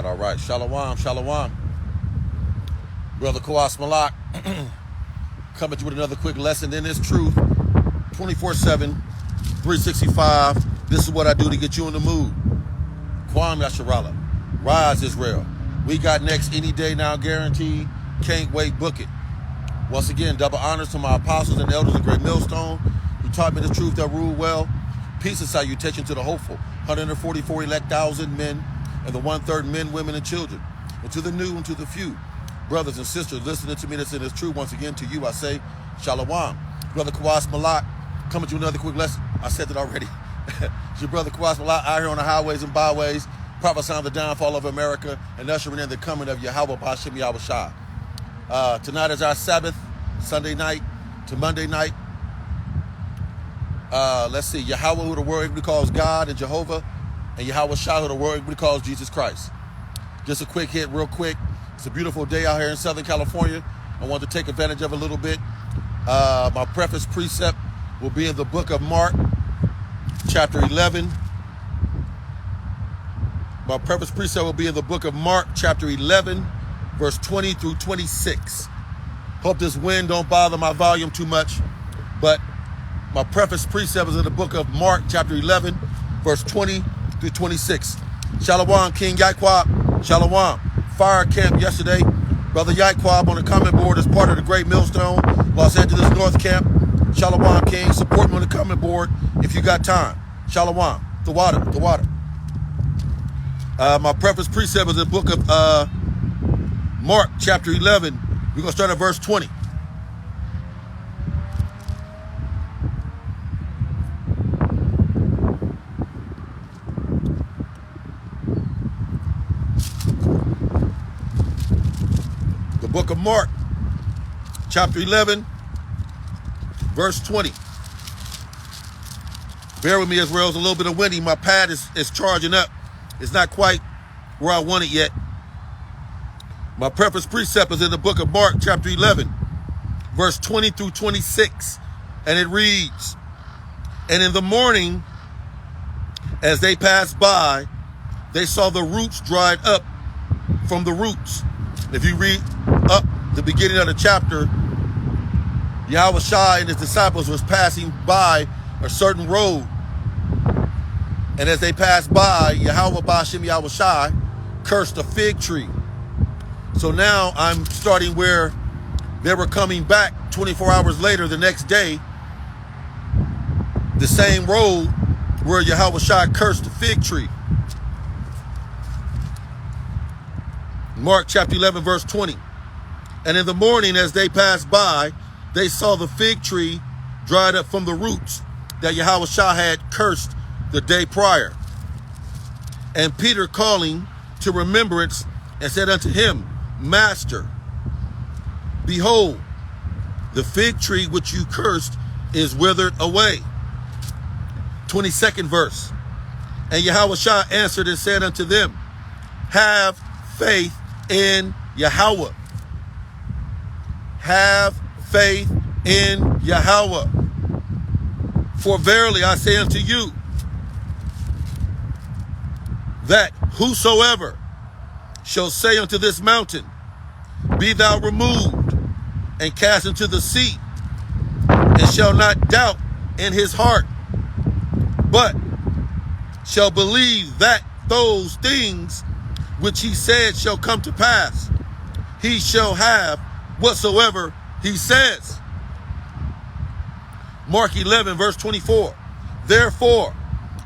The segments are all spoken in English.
All right. Shalom, shalom. Brother Kwas Malak coming to you with another quick lesson in this truth. 24/7, 365. This is what I do to get you in the mood. Kwam Yasharallah. Rise, Israel. We got next any day now, guaranteed. Can't wait, book it. Once again, double honors to my apostles and elders of Great Millstone who taught me the truth that rule well. Peace and salutation to the hopeful 144 elect thousand men and the 1/3 men, women, and children. And to the new and to the few, brothers and sisters listening to me that's in this truth, once again to you I say, Shalom. Brother Kwas Malak coming to another quick lesson. I said that already. It's your brother Kwas Malak out here on the highways and byways, prophesying the downfall of America and ushering in the coming of Yahweh B'Hashem Yahweh Shah. Tonight is our Sabbath, Sunday night to Monday night. Let's see, Yahweh, who the world everybody calls God, and Jehovah, and Yahweh Shah, who the world everybody calls Jesus Christ. Just a quick hit, real quick. It's a beautiful day out here in Southern California. I want to take advantage of it a little bit. My preface precept will be in the book of Mark, chapter 11. My preface precept will be in the book of Mark, chapter 11, verse 20 through 26. Hope this wind don't bother my volume too much, but my preface precept is in the book of Mark, chapter 11, verse 20 through 26. Shalom, King Yaikwab. Shalom. Fire camp yesterday. Brother Yaikwab on the comment board is part of the Great Millstone, Los Angeles North Camp. Shalom, King. Support me on the comment board if you got time. Shalom. The water. My preface precept is in the book of Mark, chapter 11. We're going to start at verse 20. The book of Mark, chapter 11, verse 20. Bear with me, Israel. It's a little bit of windy. My pad is charging up. It's not quite where I want it yet. My preface precept is in the book of Mark, chapter 11, verse 20 through 26. And it reads, "And in the morning, as they passed by, they saw the roots dried up from the roots." If you read up the beginning of the chapter, Yahweh Shai and his disciples was passing by a certain road. And as they passed by, Yahweh B'Hashem Yahweh Shai cursed a fig tree. So now I'm starting where they were coming back 24 hours later the next day, the same road where Yahweh Shai cursed the fig tree. Mark chapter 11, verse 20. "And in the morning as they passed by, they saw the fig tree dried up from the roots that Yahweh Shai had cursed the day prior. And Peter calling to remembrance and said unto him, Master, behold, the fig tree which you cursed is withered away. 22nd verse. And Yahushua answered and said unto them, have faith in Yahweh. Have faith in Yahweh. For verily I say unto you, that whosoever shall say unto this mountain, be thou removed and cast into the sea, and shall not doubt in his heart, but shall believe that those things which he said shall come to pass, he shall have whatsoever he says. Mark 11, verse 24. Therefore,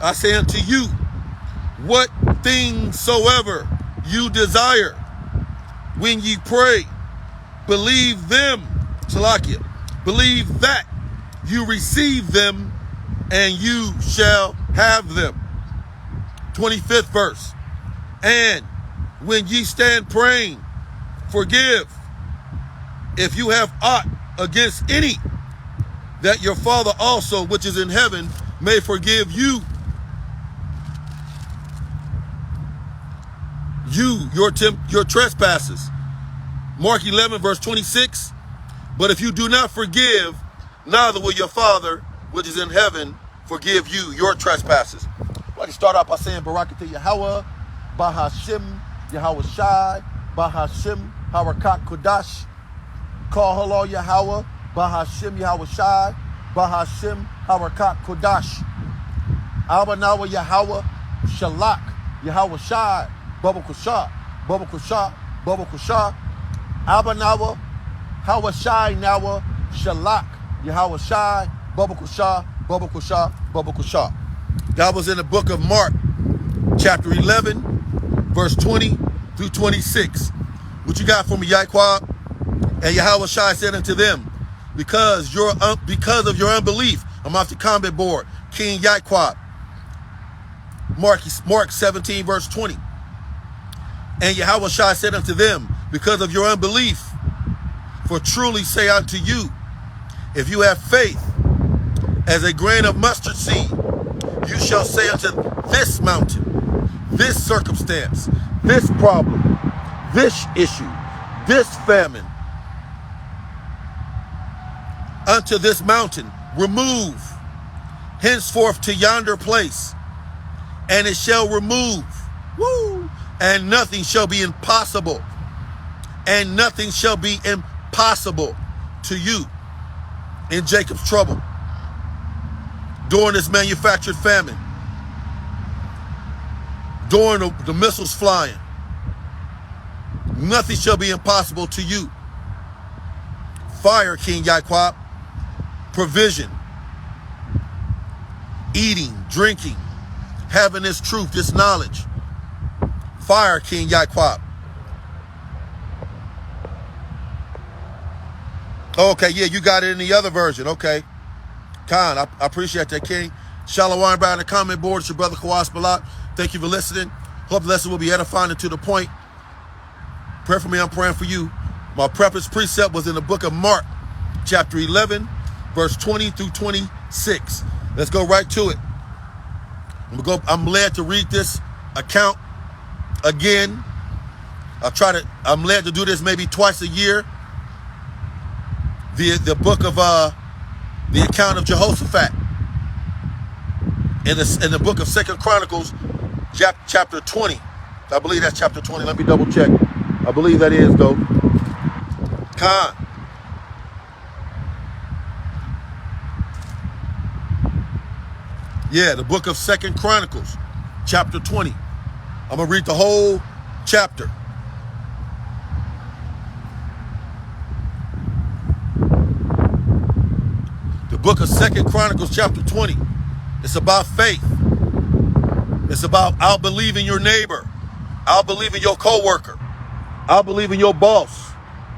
I say unto you, what things soever you desire, when ye pray, believe them, Salakia, believe that you receive them, and you shall have them. 25th verse. And when ye stand praying, forgive, if you have aught against any, that your Father also, which is in heaven, may forgive you. Your trespasses. Mark 11, verse 26. But if you do not forgive, neither will your Father, which is in heaven, forgive you your trespasses. I'd like to start off by saying Barakatah Yahweh, Bahashim, Yahweh Shai, Bahashim, Harakat Kodash, Call Halal Yahweh, Bahashim Yahweh Shai, Bahashim Harakat Kodash, Abanawa Yahweh, Shalak, Yahweh Shai, Baba Kusha, Baba Kusha, Baba Kusha, Abanawa, Hawa Shai Nawa, Shalak, Yahweh Shai, Baba Kusha, Baba Kusha, Baba Kusha. That was in the book of Mark, chapter 11, verse 20 through 26. What you got for me, Yaquab? And Yahweh Shai said unto them, because of your unbelief, I'm off the comment board, King Yaquab. Mark 17, verse 20. And Yahweh Shai said unto them, because of your unbelief, for truly say unto you, if you have faith as a grain of mustard seed, you shall say unto this mountain, this circumstance, this problem, this issue, this famine, unto this mountain, remove henceforth to yonder place, and it shall remove. Woo! And nothing shall be impossible. And nothing shall be impossible to you in Jacob's trouble during this manufactured famine, during the missiles flying. Nothing shall be impossible to you. Fire, King Yaquab. Provision, eating, drinking, having this truth, this knowledge. Fire, King Yaquab. Okay, yeah, you got it in the other version. Okay. Khan, I appreciate that, King. Shalom by in the comment board. It's your brother Khawas Balak. Thank you for listening. Hope the lesson will be edifying and to the point. Pray for me, I'm praying for you. My preface precept was in the book of Mark, chapter 11, verse 20 through 26. Let's go right to it. I'm led to read this account again. I'm led to do this maybe twice a year. The book of the account of Jehoshaphat in the book of 2 Chronicles, chapter 20. I believe that's chapter 20. Let me double check. I believe that is though. Khan. Yeah, the book of 2 Chronicles, chapter 20. I'm going to read the whole chapter. The book of 2 Chronicles, chapter 20. It's about faith. It's about I'll believe in your neighbor. I'll believe in your coworker. I'll believe in your boss.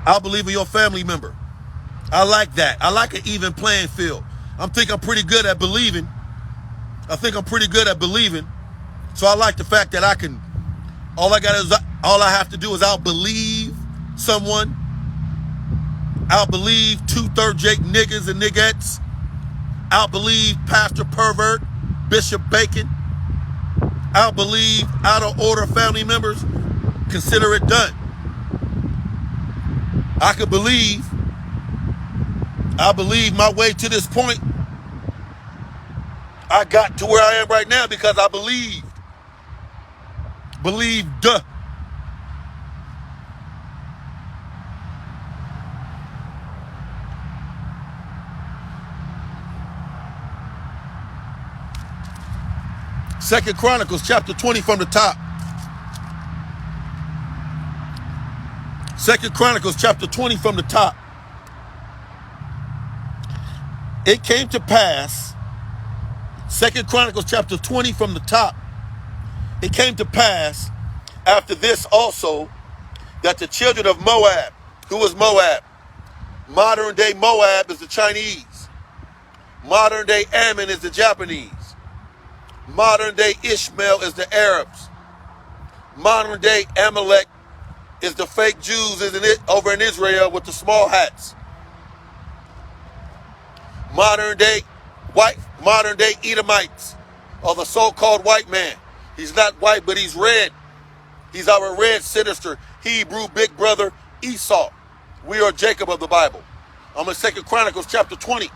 I'll believe in your family member. I like that. I like an even playing field. I'm pretty good at believing. I think I'm pretty good at believing. So I like the fact that all I have to do is outbelieve someone, outbelieve 2/3 Jake niggas and niggettes, outbelieve Pastor Pervert, Bishop Bacon, outbelieve out of order family members, consider it done. I believe my way to this point. I got to where I am right now because I believed. Believed. 2 Chronicles chapter 20 from the top. 2 Chronicles chapter 20 from the top. It came to pass, 2 Chronicles chapter 20 from the top. It came to pass after this also that the children of Moab, who was Moab? Modern day Moab is the Chinese. Modern day Ammon is the Japanese. Modern day Ishmael is the Arabs. Modern day Amalek is the fake Jews, isn't it, over in Israel with the small hats. Modern day Edomites, or the so-called white man. He's not white, but he's red. He's our red, sinister Hebrew big brother Esau. We are Jacob of the Bible. I'm in 2 Chronicles chapter 20.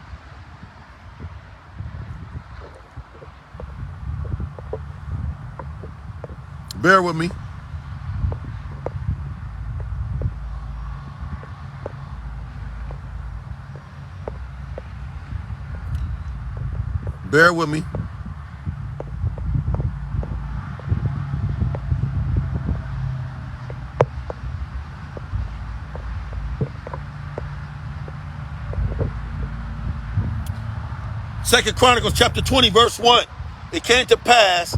Bear with me. Bear with me. Second Chronicles chapter 20, verse 1. It came to pass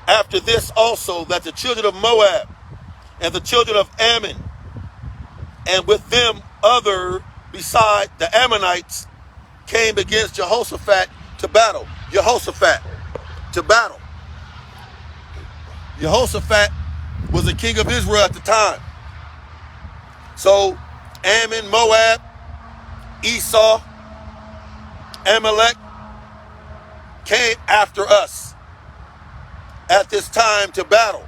after this also that the children of Moab and the children of Ammon, and with them other beside the Ammonites, came against Jehoshaphat to battle. Jehoshaphat to battle. Jehoshaphat was the king of Israel at the time. So Ammon, Moab, Esau, Amalek came after us at this time to battle.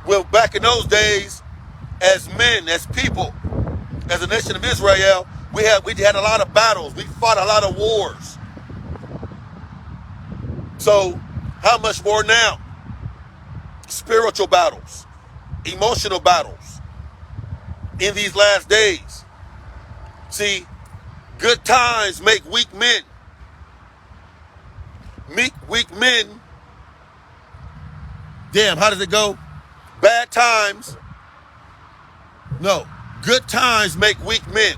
Well, back in those days, as men, as people, as a nation of Israel, we had a lot of battles. We fought a lot of wars. So how much more now? Spiritual battles, emotional battles in these last days. See, good times make weak men. Weak men. Damn, how does it go? Bad times. No, good times make weak men.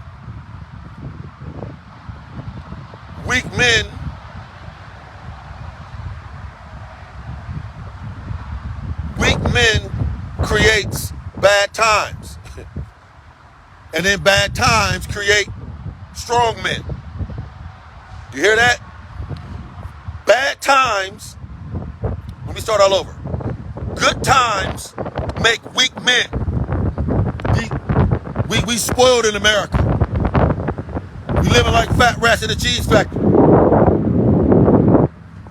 Weak men creates bad times. And then bad times create strong men. You hear that? Bad times, let me start all over. Good times make weak men. We spoiled in America. We living like fat rats in a cheese factory.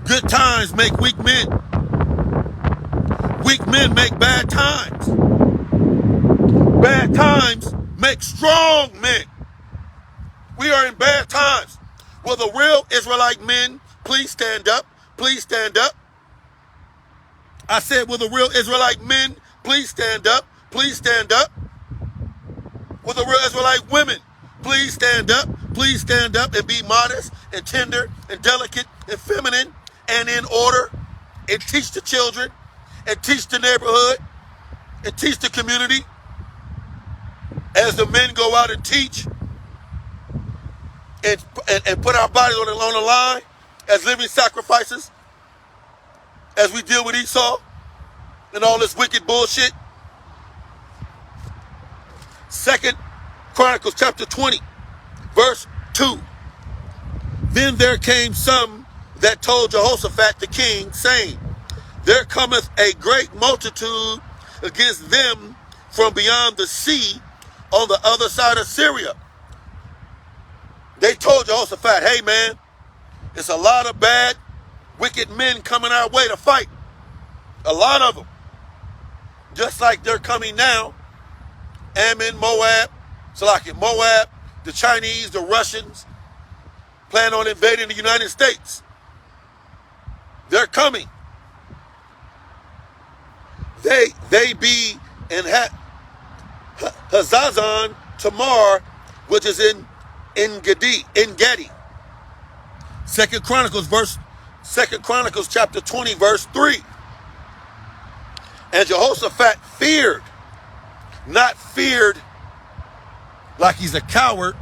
Good times make weak men. Weak men make bad times. Bad times make strong men. We are in bad times. Will the real Israelite men please stand up? Please stand up. I said, will the real Israelite men please stand up? Please stand up. Will the real Israelite women please stand up? Please stand up and be modest and tender and delicate and feminine and in order, and teach the children and teach the neighborhood and teach the community as the men go out and teach and put our bodies on the line as living sacrifices as we deal with Esau and all this wicked bullshit. 2 Chronicles chapter 20, verse 2. Then there came some that told Jehoshaphat the king, saying, there cometh a great multitude against them from beyond the sea on the other side of Syria. They told Jehoshaphat, hey man, it's a lot of bad, wicked men coming our way to fight. A lot of them. Just like they're coming now. Ammon, Moab, Moab, the Chinese, the Russians, plan on invading the United States. They're coming. They be in Hazazon Tamar, which is in Gedi. Second Chronicles chapter 20, verse 3. And Jehoshaphat feared, not feared like he's a coward.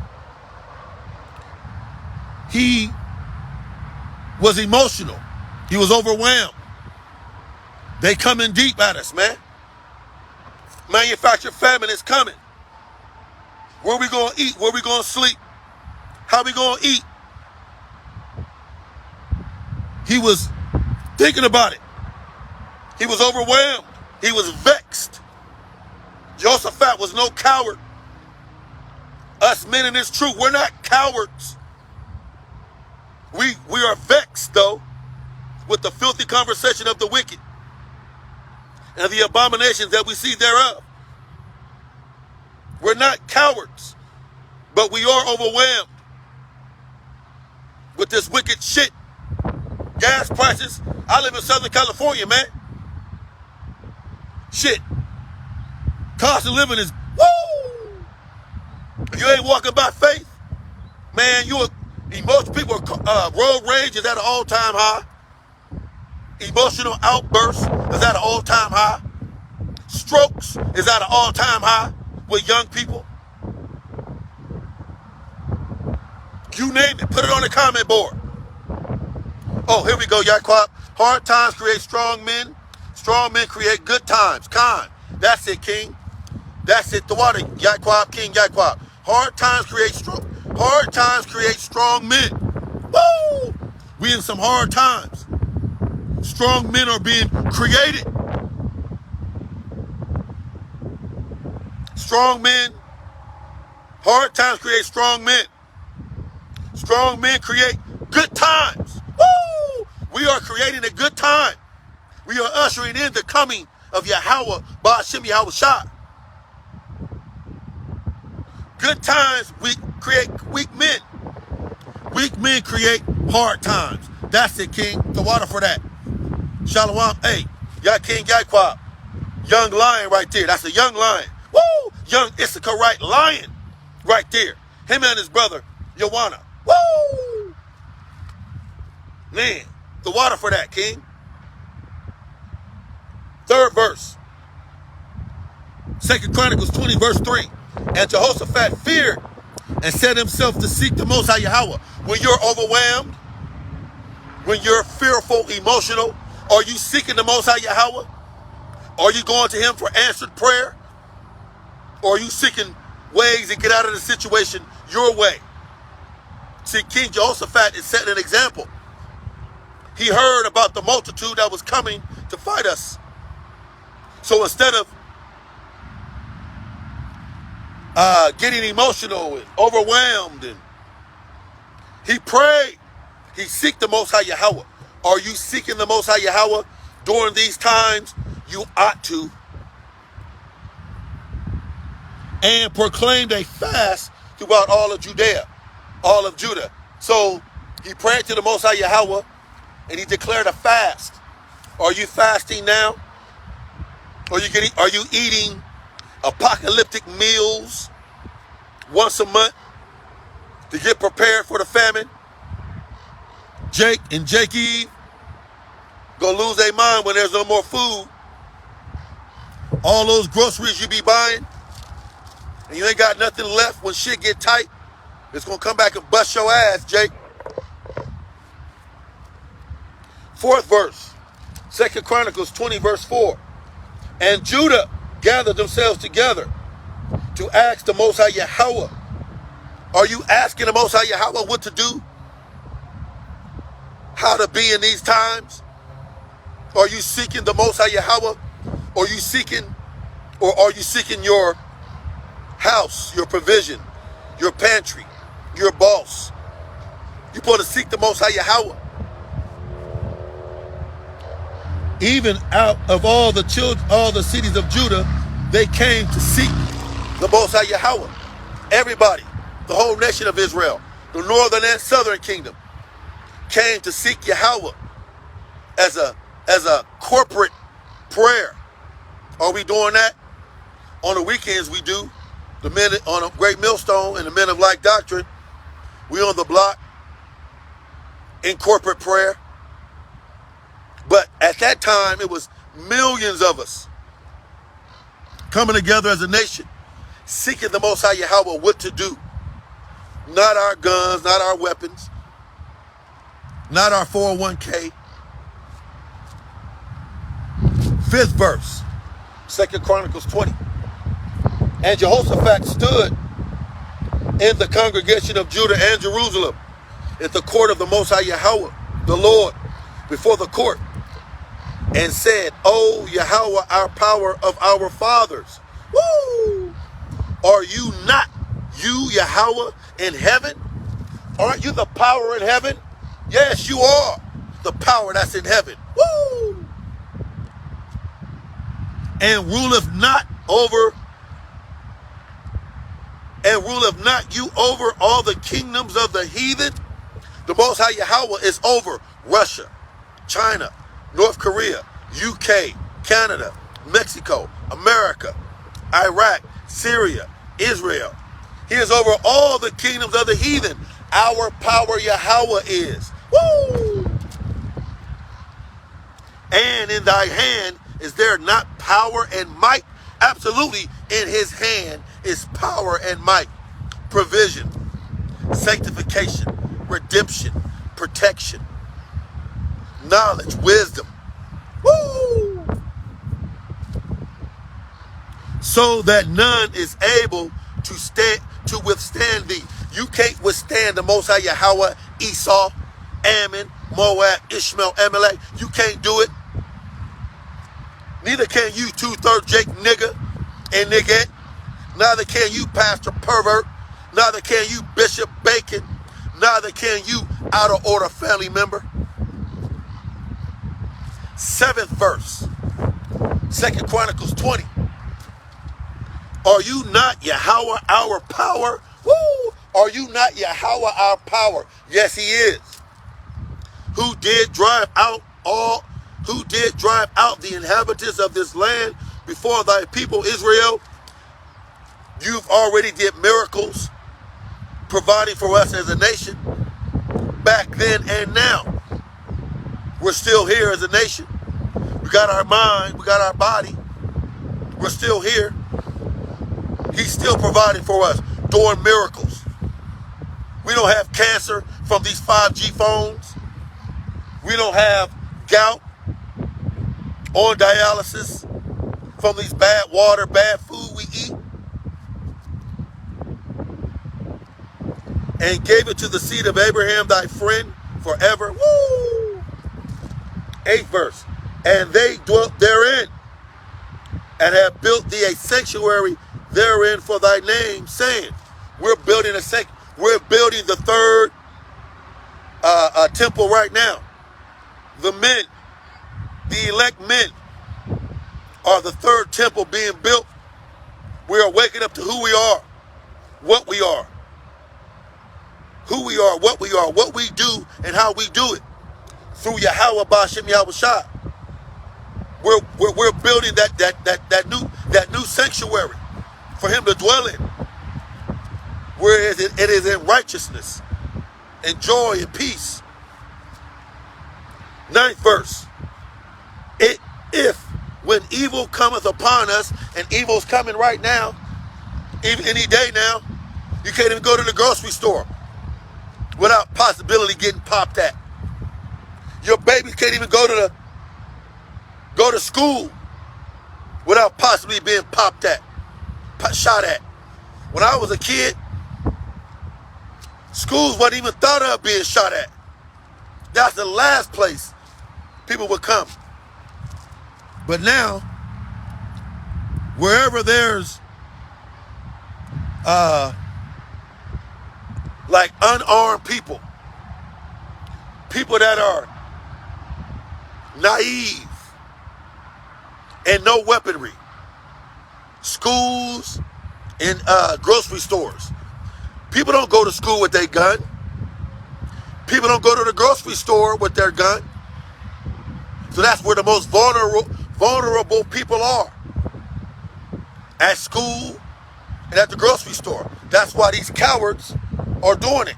He was emotional. He was overwhelmed. They coming deep at us, man. Manufactured famine is coming. Where we going to eat? Where we going to sleep? How we going to eat? He was thinking about it. He was overwhelmed. He was vexed. Jehoshaphat was no coward. Us men in this truth, we're not cowards. We are vexed, though, with the filthy conversation of the wicked and the abominations that we see thereof. We're not cowards, but we are overwhelmed with this wicked shit. Gas prices. I live in Southern California, man. Shit. Cost of living is woo. If you ain't walking by faith, man, most people, road rage is at an all-time high. Emotional outbursts is at an all-time high. Strokes is at an all-time high with young people. You name it. Put it on the comment board. Oh, here we go, Yaquab. Hard times create strong men. Strong men create good times. Khan. That's it, King. That's it. The water, Yaquab, King Yaquab. Hard times create strong men. Woo! We in some hard times. Strong men are being created. Strong men. Hard times create strong men. Strong men create good times. Woo! We are creating a good time. We are ushering in the coming of Yahweh, Ba'ashem Yahushua. Good times, we create weak men. Weak men create hard times. That's it, King. The water for that. Shalom. Hey, King Yaquab. Young lion right there. That's a young lion. Woo! Young Issacharite lion right there. Him and his brother, Joanna. Woo! Man, the water for that, King. Third verse. 2 Chronicles 20, verse 3. And Jehoshaphat feared and set himself to seek the Most High Yahweh. When you're overwhelmed, when you're fearful, emotional, are you seeking the Most High Yahweh? Are you going to him for answered prayer? Or are you seeking ways to get out of the situation your way? See, King Jehoshaphat is setting an example. He heard about the multitude that was coming to fight us. So instead of getting emotional and overwhelmed, and he prayed, he seeked the Most High Yahweh. Are you seeking the Most High Yahweh during these times? You ought to. And proclaimed a fast throughout all of Judea, all of Judah. So he prayed to the Most High Yahweh and he declared a fast. Are you fasting now? Are you eating apocalyptic meals once a month to get prepared for the famine? Jake and Jakey gonna lose their mind when there's no more food. All those groceries you be buying, and you ain't got nothing left when shit get tight, it's gonna come back and bust your ass, Jake. Fourth verse, 2 Chronicles 20, verse 4. And Judah gathered themselves together to ask the Most High Yahweh. Are you asking the Most High Yahweh what to do? How to be in these times? Are you seeking the Most High Yahweh? Or are you seeking your house, your provision, your pantry, your boss? You're supposed to seek the Most High Yahweh. Even out of all the cities of Judah, they came to seek the Most High Yahweh. Everybody, the whole nation of Israel, the northern and southern kingdom, came to seek Yahweh as a corporate prayer. Are we doing that? On the weekends we do. The men on a Great Millstone and the Men of Like Doctrine, we on the block in corporate prayer. But at that time, it was millions of us coming together as a nation, seeking the Most High Yahweh what to do. Not our guns, not our weapons, not our 401k. 5th verse, 2 Chronicles 20. And Jehoshaphat stood in the congregation of Judah and Jerusalem at the court of the Most High Yahweh, the Lord, before the court, and said, O Yahweh, our power of our fathers, woo! Are you not you, Yahweh, in heaven? Aren't you the power in heaven? Yes, you are the power that's in heaven. Woo! And ruleth not you over all the kingdoms of the heathen? The Most High Yahweh is over Russia, China, North Korea, UK, Canada, Mexico, America, Iraq, Syria, Israel. He is over all the kingdoms of the heathen. Our power Yahweh is. Woo! And in thy hand is there not power and might? Absolutely, in his hand is power and might, provision, sanctification, redemption, protection, knowledge, wisdom. Woo! So that none is able to withstand thee. You can't withstand the Most High Yahweh, Esau, Ammon, Moab, Ishmael, Amalek. You can't do it. Neither can you 2/3 Jake nigger and nigget. Neither can you Pastor Pervert. Neither can you Bishop Bacon. Neither can you out of order family member. 7th verse, 2 Chronicles 20. Are you not Yahweh our power? Woo! Are you not Yahweh our power? Yes, he is. Who did drive out the inhabitants of this land before thy people Israel? You've already did miracles, providing for us as a nation, back then and now. We're still here as a nation. We got our mind, we got our body. We're still here. He's still providing for us, doing miracles. We don't have cancer from these 5G phones. We don't have gout on dialysis from these bad water, bad food we eat. And gave it to the seed of Abraham, thy friend, forever. Woo! 8th verse. And they dwelt therein, and have built thee a sanctuary therein for thy name, saying, we're building the 3rd temple right now. The men, the elect men, are the 3rd temple being built. We are waking up to who we are, what we are. Who we are, what we do, and how we do it. Through Yahweh Ba'ashem Yahushua. We're building that new sanctuary for him to dwell in. Where it is in righteousness and joy and peace. 9th verse. If when evil cometh upon us, and evil's coming right now, even any day now, you can't even go to the grocery store without possibility getting popped at. Your baby can't even go to school without possibly being popped at, shot at. When I was a kid, schools wasn't even thought of being shot at. That's the last place people would come. But now, wherever there's like unarmed people, people that are naive and no weaponry, schools and grocery stores. People don't go to school with their gun. People don't go to the grocery store with their gun. So that's where the most vulnerable people are. At school and at the grocery store. That's why these cowards are doing it.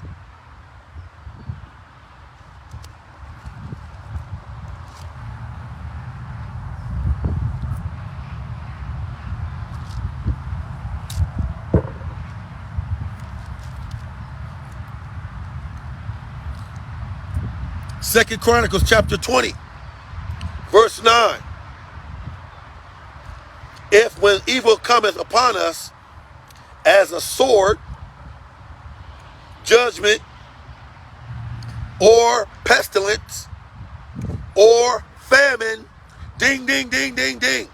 Second Chronicles chapter 20, verse 9. If when evil cometh upon us as a sword, judgment, or pestilence, or famine, ding, ding, ding, ding, ding.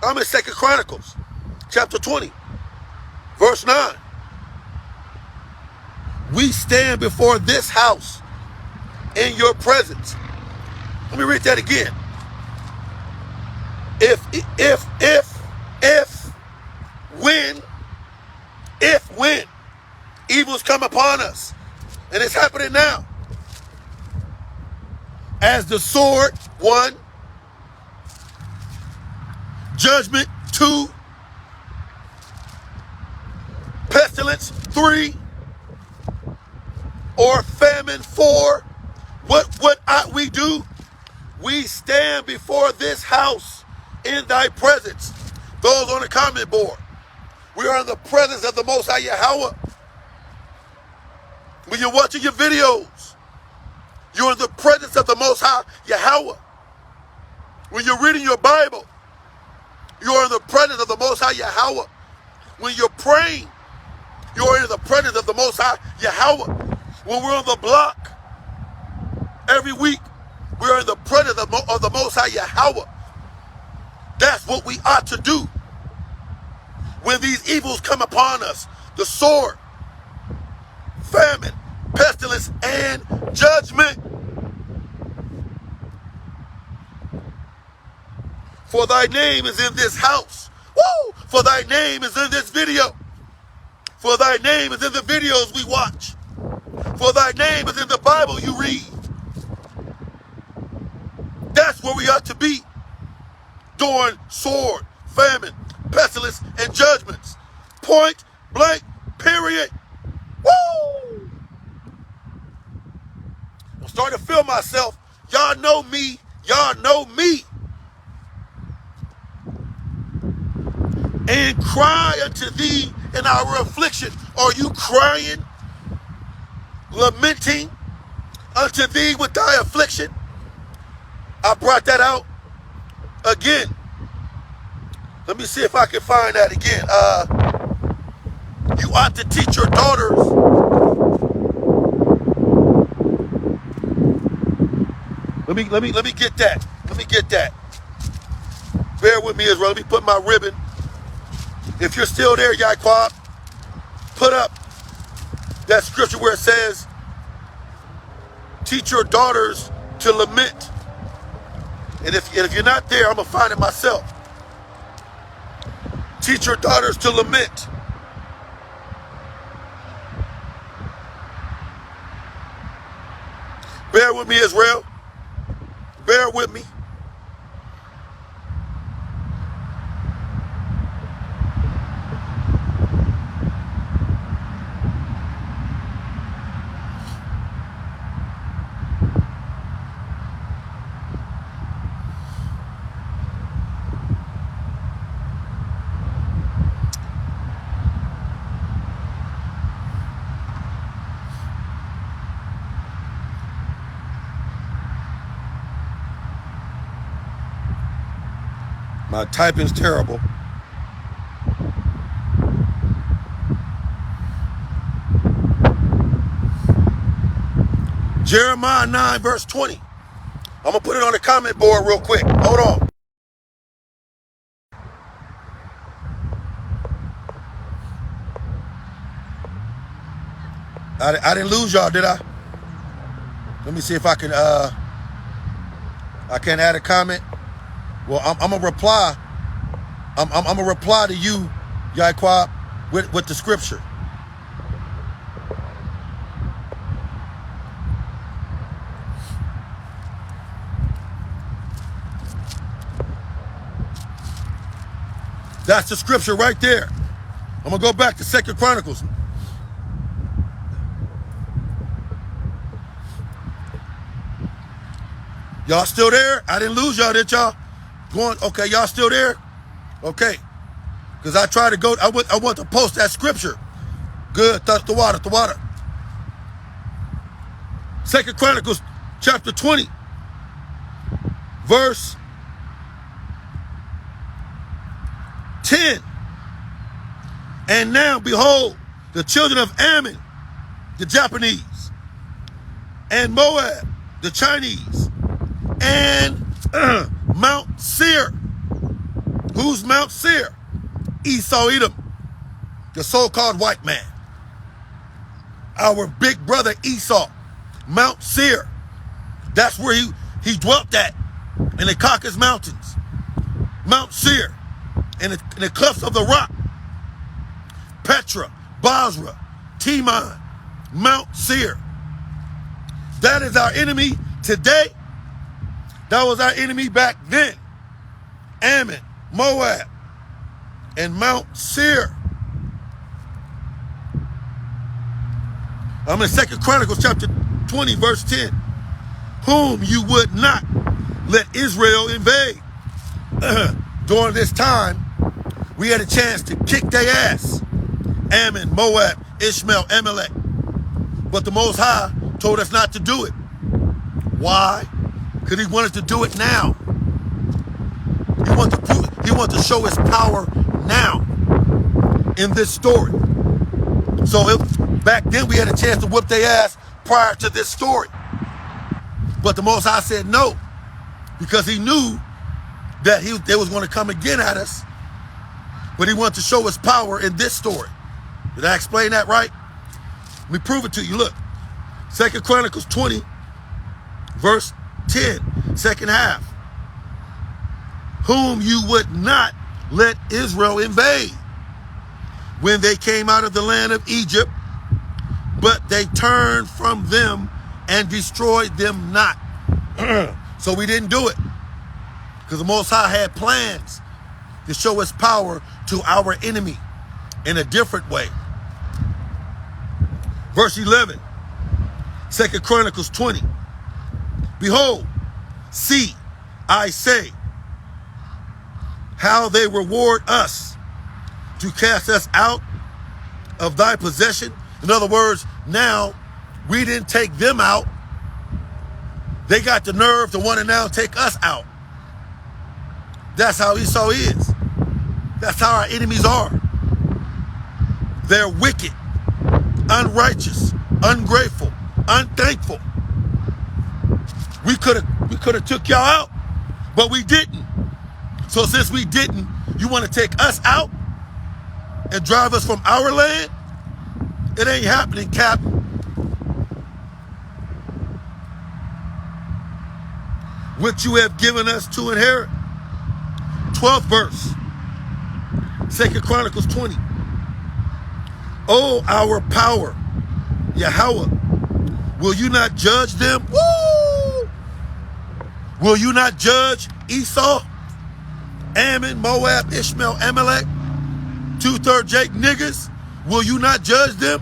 I'm in Second Chronicles chapter 20, verse 9. We stand before this house in your presence. Let me read that again. When evils come upon us, and it's happening now, as the sword, 1, judgment, 2, pestilence, 3, or famine, 4, what ought we do? We stand before this house in thy presence. Those on the comment board, we are in the presence of the Most High Yahweh. When you're watching your videos, you're in the presence of the Most High Yahweh. When you're reading your Bible, you're in the presence of the Most High Yahweh. When you're praying, you're in the presence of the Most High Yahweh. When we're on the block every week, we're in the presence of the Most High Yahweh. That's what we ought to do. When these evils come upon us, the sword, famine, pestilence, and judgment. For thy name is in this house. Woo! For thy name is in this video. For thy name is in the videos we watch. For thy name is in the Bible you read. That's where we ought to be during sword, famine, pestilence, and judgments. Point blank, period. Woo! I'm starting to feel myself. Y'all know me. Y'all know me. And cry unto thee in our affliction. Are you crying, lamenting unto thee with thy affliction? I brought that out again. Let me see if I can find that again. You ought to teach your daughters. Let me get that. Let me get that. Bear with me, Israel. Let me put my ribbon. If you're still there, Yaquab, put up that scripture where it says, teach your daughters to lament. And if you're not there, I'm going to find it myself. Teach your daughters to lament. Bear with me, Israel. Bear with me. My typing's terrible. Jeremiah 9 verse 20. I'm going to put it on the comment board real quick. Hold on. I didn't lose y'all, did I? Let me see if I can add a comment. Well, I'm gonna reply. I'm gonna reply to you, Yaiquab, with the scripture. That's the scripture right there. I'm gonna go back to 2 Chronicles. Y'all still there? I didn't lose y'all, did y'all? Okay, y'all still there? Okay. Because I tried to go, I want to post that scripture. Good, touch the water, the water. 2 Chronicles chapter 20, verse 10. And now, behold, the children of Ammon, the Japanese, and Moab, the Chinese, and Mount Seir. Who's Mount Seir? Esau Edom, the so-called white man. Our big brother Esau, Mount Seir. That's where he dwelt at, in the Caucasus Mountains. Mount Seir, in the clefts of the rock. Petra, Basra, Timon, Mount Seir. That is our enemy today. That was our enemy back then. Ammon, Moab, and Mount Seir. I'm in 2 Chronicles chapter 20, verse 10. Whom you would not let Israel invade. During this time, we had a chance to kick their ass. Ammon, Moab, Ishmael, Amalek. But the Most High told us not to do it. Why? Because he wanted to do it now. He wanted to show his power now in this story. So back then we had a chance to whip their ass prior to this story. But the Most High said no, because he knew that they was going to come again at us. But he wanted to show his power in this story. Did I explain that right? Let me prove it to you. Look, 2 Chronicles 20, verse 10, second half. Whom you would not let Israel invade when they came out of the land of Egypt, but they turned from them and destroyed them not. So we didn't do it, because the Most High had plans to show his power to our enemy in a different way. Verse 11, 2 Chronicles 20. Behold, see, I say, how they reward us to cast us out of thy possession. In other words, now we didn't take them out. They got the nerve to want to now take us out. That's how Esau is. That's how our enemies are. They're wicked, unrighteous, ungrateful, unthankful. We could have took y'all out, but we didn't. So since we didn't, you want to take us out and drive us from our land? It ain't happening, Captain. Which you have given us to inherit. 12th verse, 2 Chronicles 20. Oh, our power, Yahweh, will you not judge them? Woo! Will you not judge Esau, Ammon, Moab, Ishmael, Amalek, 2/3 Jake niggas? Will you not judge them?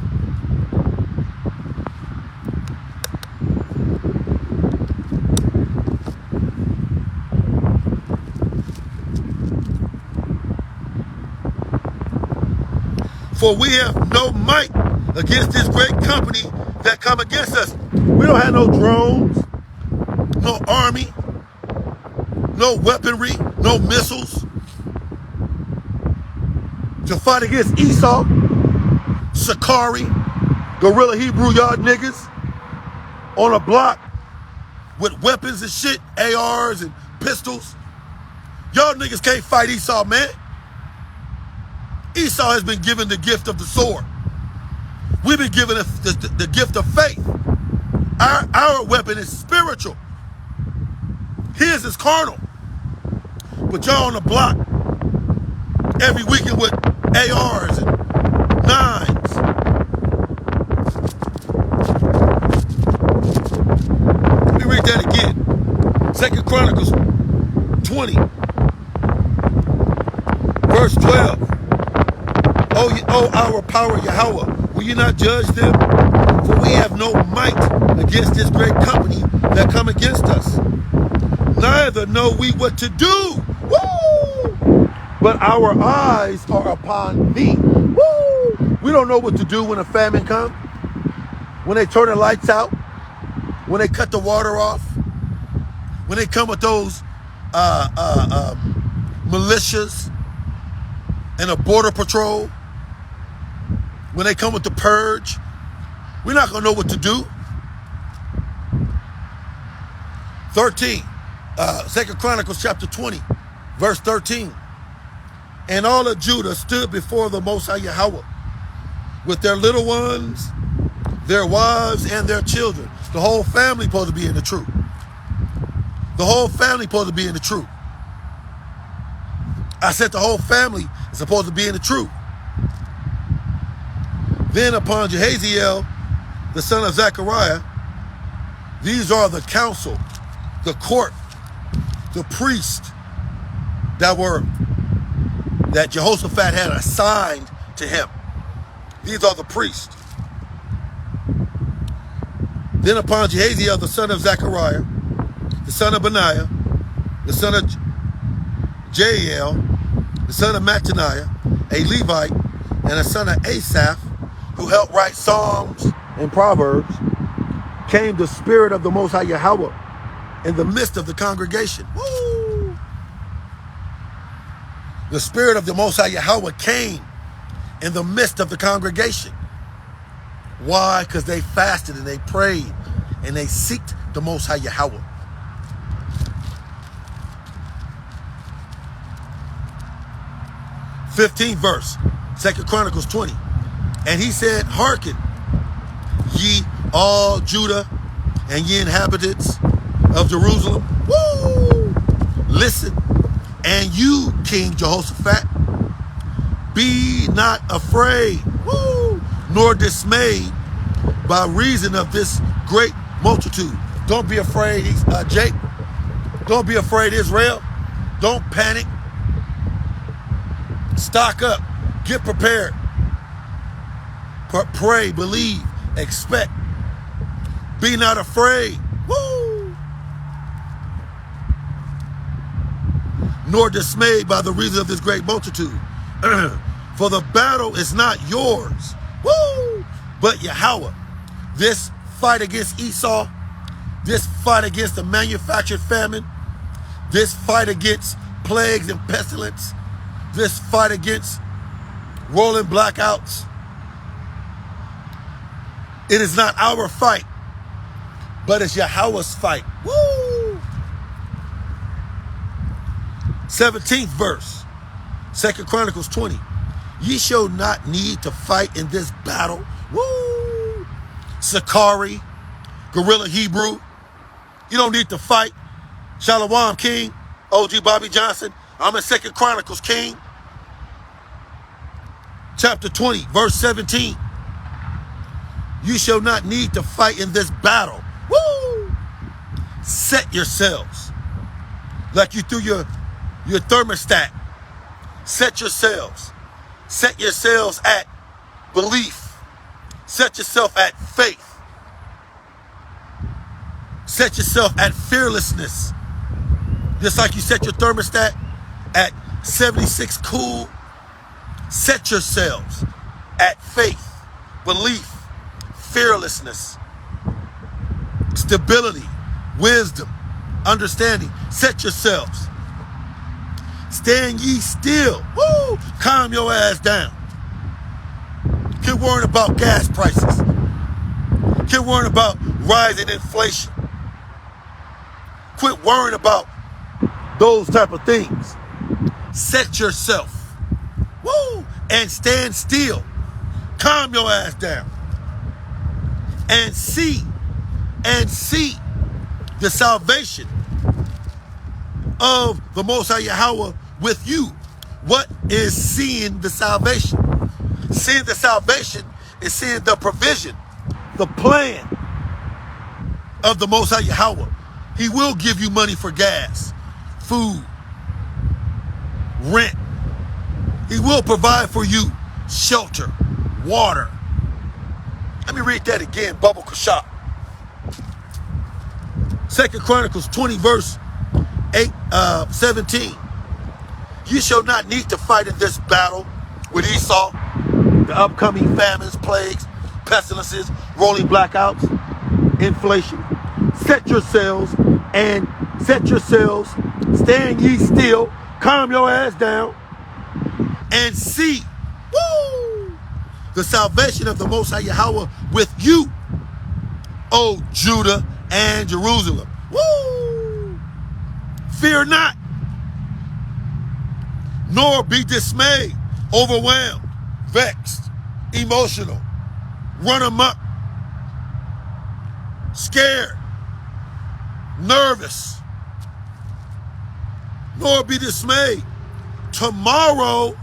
For we have no might against this great company that come against us. We don't have no drones, no army, no weaponry, no missiles to fight against Esau, Sakari, Gorilla Hebrew yard niggas on a block with weapons and shit, ARs and pistols. Y'all niggas can't fight Esau, man. Esau has been given the gift of the sword. We've been given the gift of faith. Our weapon is spiritual. His is carnal. But y'all on the block every weekend with ARs and 9s. Let me read that again. 2 Chronicles 20, verse 12. Oh, our power, Yahweh, will you not judge them? For we have no might against this great company that come against us. Neither know we what to do. Woo! But our eyes are upon thee. Woo! We don't know what to do when a famine comes. When they turn the lights out. When they cut the water off. When they come with those militias and a border patrol. When they come with the purge. We're not going to know what to do. 13. 2 Chronicles chapter 20, verse 13. And all of Judah stood before the Most High Yahweh with their little ones, their wives, and their children. The whole family supposed to be in the truth. The whole family supposed to be in the truth. I said the whole family is supposed to be in the truth. Then upon Jehaziel, the son of Zechariah, these are the council, the court, the priest that Jehoshaphat had assigned to him. These are the priests. Then upon Jehaziel, the son of Zechariah, the son of Benaiah, the son of Jael, the son of Mattaniah, a Levite, and a son of Asaph, who helped write Psalms and Proverbs, came the Spirit of the Most High Yahweh in the midst of the congregation. Woo! The Spirit of the Most High Yahweh came in the midst of the congregation. Why? Because they fasted and they prayed and they seeked the Most High Yahweh. '15th verse, 2 Chronicles 20. And he said, hearken, ye all Judah and ye inhabitants of Jerusalem. Woo! Listen, and you, King Jehoshaphat, be not afraid, woo, nor dismayed by reason of this great multitude. Don't be afraid, Jake. Don't be afraid, Israel. Don't panic. Stock up. Get prepared. Pray, believe, expect. Be not afraid. Woo! Nor dismayed by the reason of this great multitude. For the battle is not yours. Woo! But Yahweh. This fight against Esau, this fight against the manufactured famine, this fight against plagues and pestilence, this fight against rolling blackouts, it is not our fight, but it's Yahweh's fight. Woo! 17th verse, 2 Chronicles 20. Ye shall not need to fight in this battle. Woo! Sakari, Guerrilla Hebrew. You don't need to fight. Shalom King, OG Bobby Johnson. I'm in 2 Chronicles King. Chapter 20, verse 17. You shall not need to fight in this battle. Woo! Set yourselves. Like you threw your thermostat. Set yourselves. Set yourselves at belief. Set yourself at faith. Set yourself at fearlessness. Just like you set your thermostat at 76 cool. Set yourselves at faith, belief, fearlessness, stability, wisdom, understanding. Set yourselves. Stand ye still. Woo! Calm your ass down. Quit worrying about gas prices. Quit worrying about rising inflation. Quit worrying about those type of things. Set yourself. Woo! And stand still. Calm your ass down. and see the salvation of the Most High Yahweh with you. What is seeing the salvation? Seeing the salvation is seeing the provision, the plan of the Most High Yahweh. He will give you money for gas, food, rent. He will provide for you shelter, water. Let me read that again, Bubble Kashab. 2 Chronicles 20 verse 17. You shall not need to fight in this battle with Esau, the upcoming famines, plagues, pestilences, rolling blackouts, inflation. Set yourselves, stand ye still, calm your ass down, and see, the salvation of the Most High Yahweh with you, O Judah and Jerusalem. Woo! Fear not, nor be dismayed, overwhelmed, vexed, emotional, run amok, scared, nervous, nor be dismayed. Tomorrow,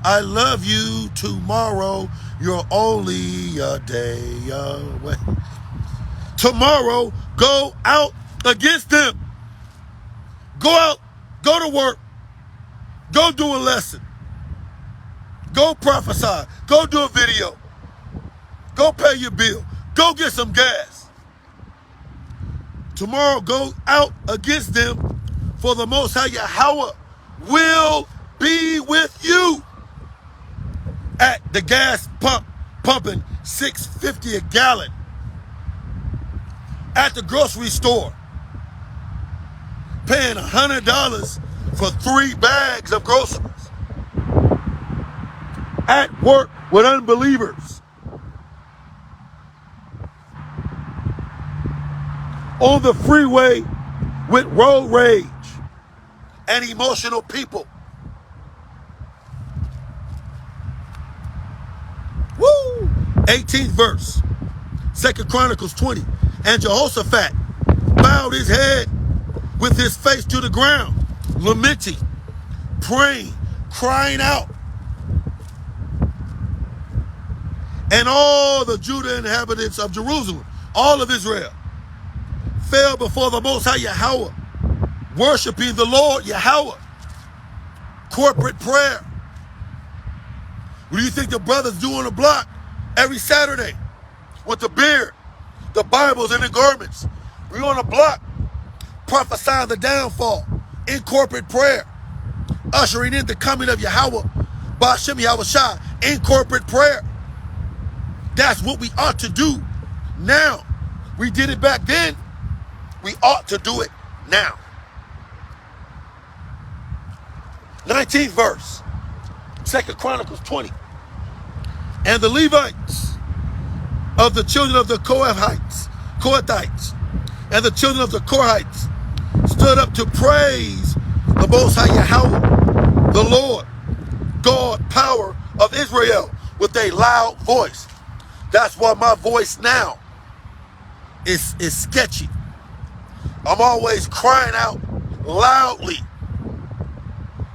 I love you. Tomorrow, you're only a day away. Tomorrow, go out against them. Go out, go to work, go do a lesson, go prophesy, go do a video, go pay your bill, go get some gas. Tomorrow, go out against them, for the Most High Yahweh will be with you. At the gas pump, pumping $6.50 a gallon. At the grocery store, paying $100 for 3 bags of groceries. At work with unbelievers. On the freeway with road rage and emotional people. Woo! 18th verse, 2 Chronicles 20. And Jehoshaphat bowed his head with his face to the ground, lamenting, praying, crying out. And all the Judah inhabitants of Jerusalem, all of Israel, fell before the Most High Yahweh, worshiping the Lord Yahweh. Corporate prayer. What do you think the brothers do on the block every Saturday with the beard, the Bibles, and the garments? We're on the block prophesying the downfall in corporate prayer, ushering in the coming of Yahweh, Ba'ashem Yahushua, in corporate prayer. That's what we ought to do now. We did it back then. We ought to do it now. 19th verse, 2 Chronicles 20. And the Levites of the children of the Kohathites, and the children of the Korhites stood up to praise the Most High Yahweh, the Lord, God, power of Israel, with a loud voice. That's why my voice now is sketchy. I'm always crying out loudly.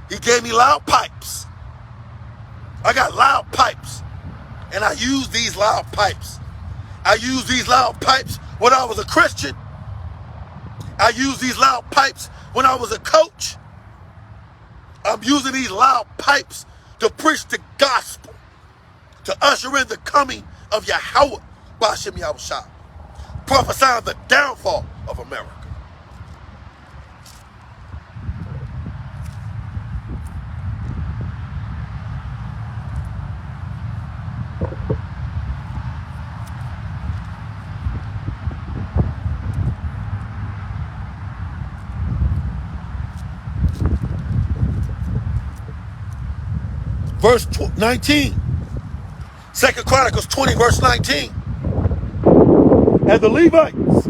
He gave me loud pipes. I got loud pipes, and I use these loud pipes. I used these loud pipes when I was a Christian. I used these loud pipes when I was a coach. I'm using these loud pipes to preach the gospel, to usher in the coming of Yahweh, Ba'ashem Yahushua, prophesying the downfall of America. Verse 19, 2 Chronicles 20, verse 19. And the Levites,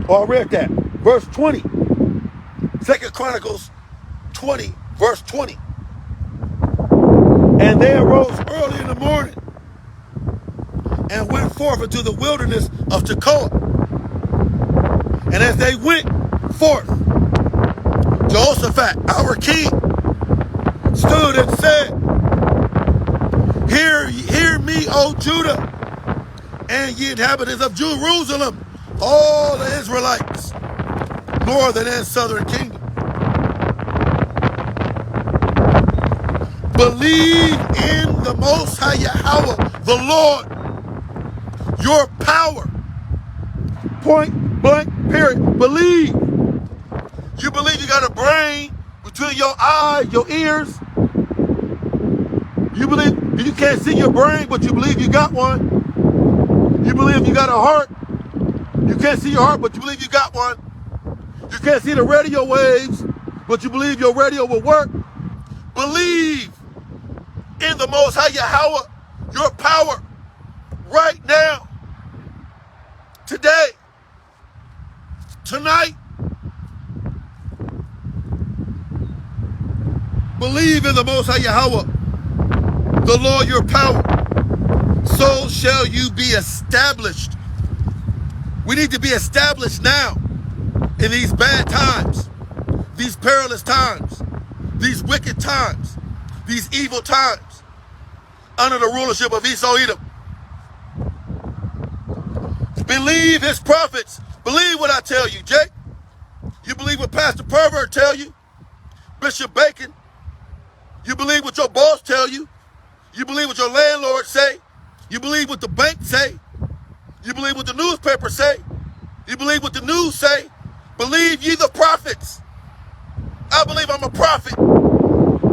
I read that, verse 20. 2 Chronicles 20, verse 20. And And they arose early in the morning and went forth into the wilderness of Tekoa. And as they went forth, Jehoshaphat, our king, stood and said, Hear me, O Judah, and ye inhabitants of Jerusalem, all the Israelites, northern and southern kingdom. Believe in the Most High Yahweh, the Lord, your power. Point blank, period. Believe. You believe you got a brain between your eyes, your ears. You believe you can't see your brain, but you believe you got one. You believe you got a heart. You can't see your heart, but you believe you got one. You can't see the radio waves, but you believe your radio will work. Believe in the Most High Yahweh, your power, right now, today, tonight. Believe in the Most High Yahweh, the Lord your power, so shall you be established. We need to be established now in these bad times, these perilous times, these wicked times, these evil times, under the rulership of Esau Edom. Believe his prophets. Believe what I tell you, Jake. You believe what Pastor Pervert tell you, Bishop Bacon. You believe what your boss tell you. You believe what your landlord say. You believe what the bank say. You believe what the newspaper say. You believe what the news say. Believe ye the prophets. I believe I'm a prophet.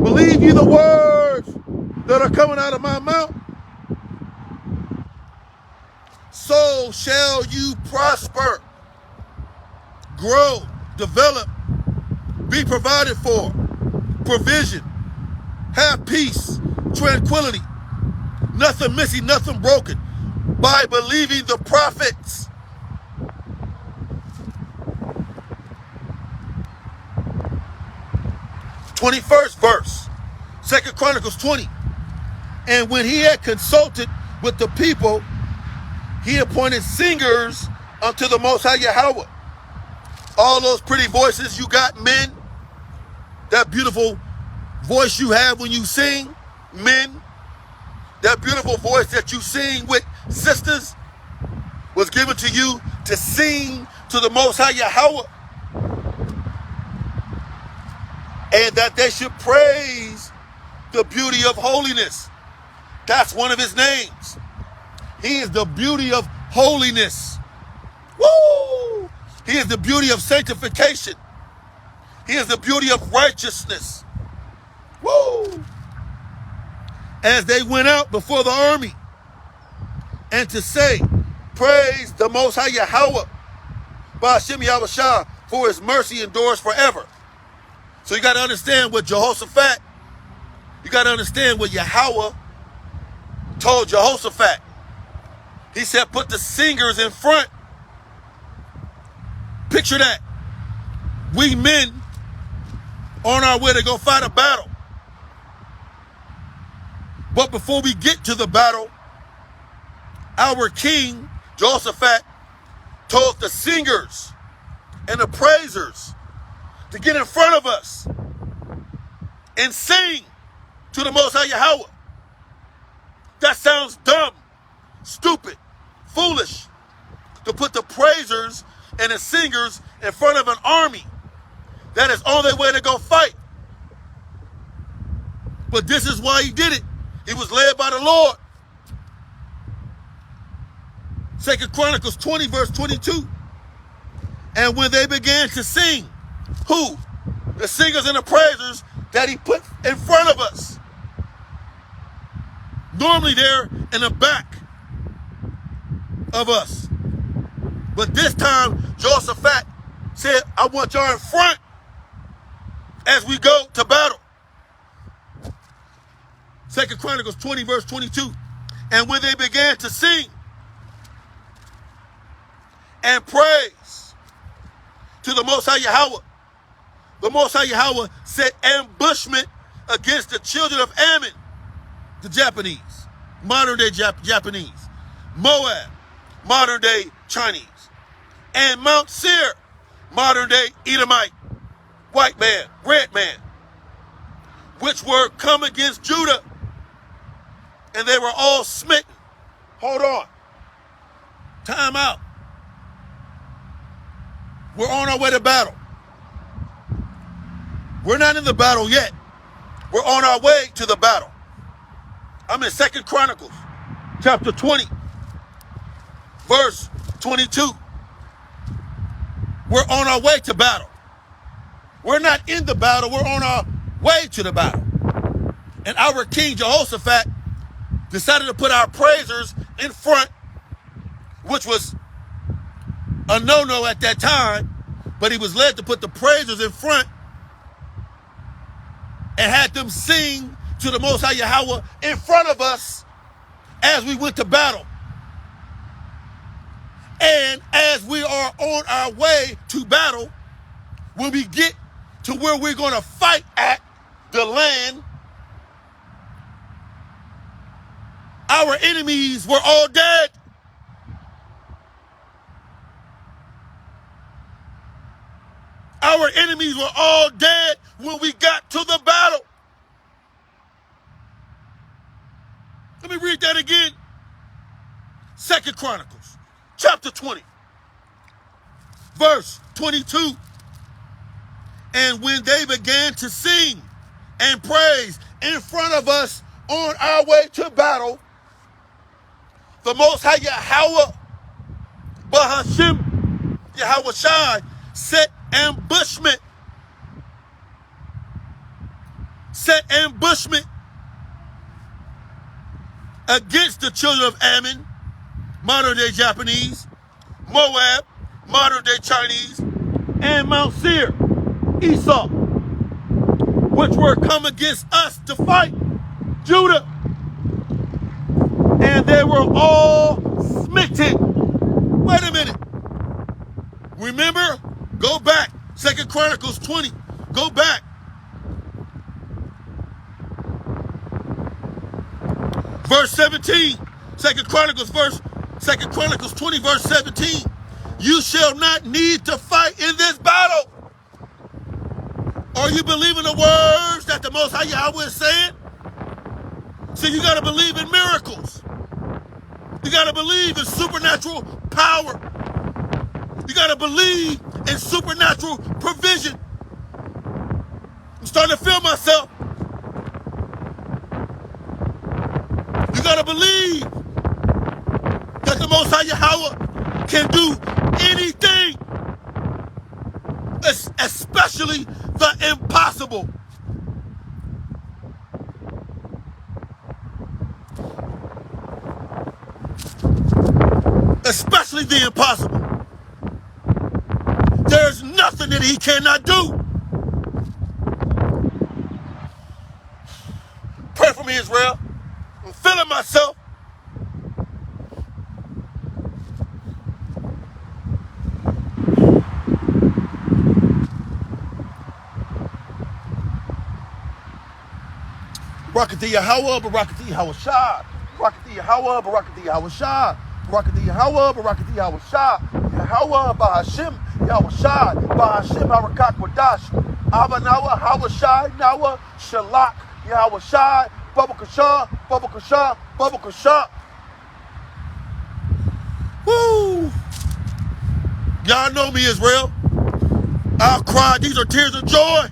Believe ye the words that are coming out of my mouth. So shall you prosper, grow, develop, be provided for, provision, have peace, tranquility, nothing missing, nothing broken, by believing the prophets. "21st verse, 2 Chronicles 20. And when he had consulted with the people, he appointed singers unto the Most High Yahweh." All those pretty voices you got, men, that beautiful voice you have when you sing, men, that beautiful voice that you sing with, sisters, was given to you to sing to the Most High Yahweh, and that they should praise the beauty of holiness. That's one of his names. He is the beauty of holiness. Woo! He is the beauty of sanctification. He is the beauty of righteousness. Woo! As they went out before the army, and to say, praise the Most High Yahweh, Ba'ashem Yahushua, for his mercy endures forever. So you got to understand what Jehoshaphat, you got to understand what Yahweh told Jehoshaphat. He said, put the singers in front. Picture that. We men on our way to go fight a battle. But before we get to the battle, our king, Jehoshaphat, told the singers and the praisers to get in front of us and sing to the Most High Yahweh. That sounds dumb, stupid, foolish, to put the praisers and the singers in front of an army that is on their way to go fight. But this is why he did it. He was led by the Lord. 2 Chronicles 20, verse 22. And when they began to sing, who? The singers and the praisers that he put in front of us. Normally they're in the back of us. But this time, Jehoshaphat said, I want y'all in front as we go to battle. 2 Chronicles 20, verse 22. And when they began to sing and praise to the Most High Yahweh, the Most High Yahweh set ambushment against the children of Ammon the Japanese, modern day Japanese, Moab, modern day Chinese, and Mount Seir, modern day Edomite, white man, red man, which were come against Judah, and they were all smitten. Hold on. Time out. We're on our way to battle. We're not in the battle yet. We're on our way to the battle. I'm in 2 Chronicles, chapter 20, verse 22. We're on our way to battle. We're not in the battle. We're on our way to the battle. And our King Jehoshaphat decided to put our praisers in front, which was a no-no at that time, but he was led to put the praisers in front and had them sing to the Most High Yahweh in front of us as we went to battle. And as we are on our way to battle, when we get to where we're going to fight at the land, our enemies were all dead. Our enemies were all dead when we got to the battle. Let me read that again. 2 Chronicles, chapter 20, verse 22. And when they began to sing and praise in front of us on our way to battle, the Most High Yahweh, Bahashim, Yahweh Shai, set ambushment against the children of Ammon, modern day Japanese, Moab, modern day Chinese, and Mount Seir, Esau, which were come against us to fight Judah. And they were all smitten. Wait a minute. Remember? Go back. 2 Chronicles 20. Go back. Verse 17. 2 Chronicles 20, verse 17. You shall not need to fight in this battle. Are you believing the words that the Most High Yahweh is saying? So you got to believe in miracles. You got to believe in supernatural power. You got to believe in supernatural provision. I'm starting to feel myself. You got to believe that the Most High Yahweh can do anything, especially the impossible. Especially the impossible. There's nothing that he cannot do. Pray for me, Israel. I'm feeling myself. Barakati Yahweh, Barakati Yahweh Shah. Barakati Yahweh, Barakati Yahweh Shah. Barakati Yahweh, Barakati Yahweh Shah. Yahweh, Bahashim, Yahweh Shah. Bahashim, Harakat Wadash. Abba Nawa, Yahweh Shah, Nawa, Shalak, Yahweh Shah. Baba Kasha, Baba Kasha, Baba Kasha. Woo! Y'all know me, Israel. I'll cry. These are tears of joy.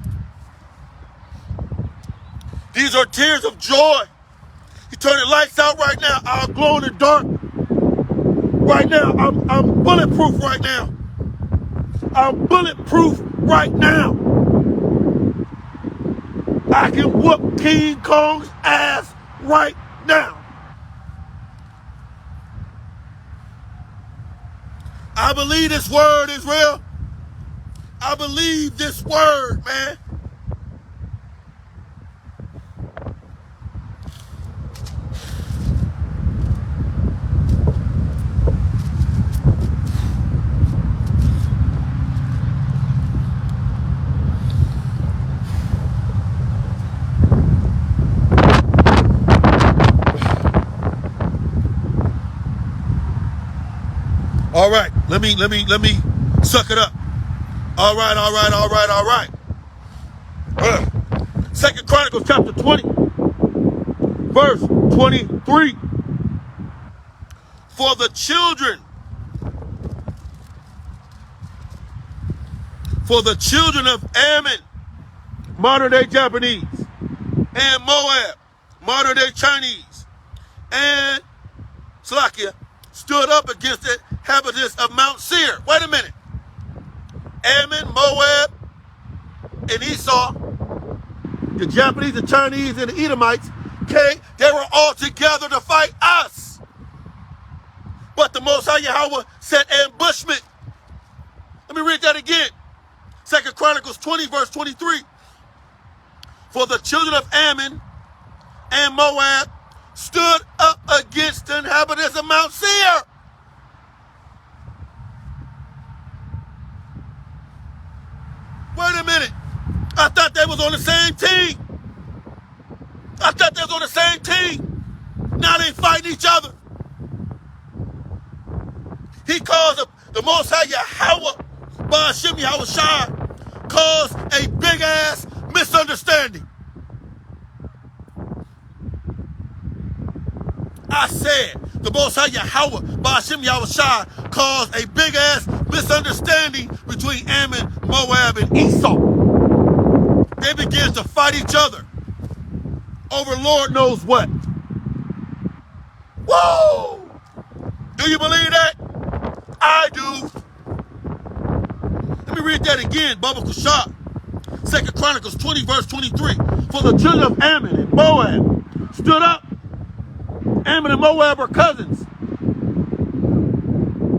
These are tears of joy. You turn the lights out right now. I'll glow in the dark. Right now, I'm bulletproof right now. I'm bulletproof right now. I can whoop King Kong's ass right now. I believe this word, Israel. I believe this word, man. Let me suck it up. All right. 2 Chronicles chapter 20, verse 23. For the children of Ammon, modern day Japanese, and Moab, modern day Chinese, and Slakia, stood up against the inhabitants of Mount Seir. Wait a minute. Ammon, Moab, and Esau, the Japanese, the Chinese, and the Edomites, okay, they were all together to fight us. But the Most High Yahweh set ambushment. Let me read that again. 2 Chronicles 20, verse 23. For the children of Ammon and Moab stood up against the inhabitants of Mount Seir. Wait a minute. I thought they was on the same team. Now they fighting each other. He caused the Most High Yahweh, Ba'ashem Yahweh Shai, caused a big ass misunderstanding. I said the Most High Yahweh, Ba'ashem Yahweh Shai, caused a big ass misunderstanding between Ammon, Moab, and Esau. They began to fight each other over Lord knows what. Whoa! Do you believe that? I do. Let me read that again, Baba Kushah. 2 Chronicles 20, verse 23. For the children of Ammon and Moab stood up. Ammon and Moab are cousins.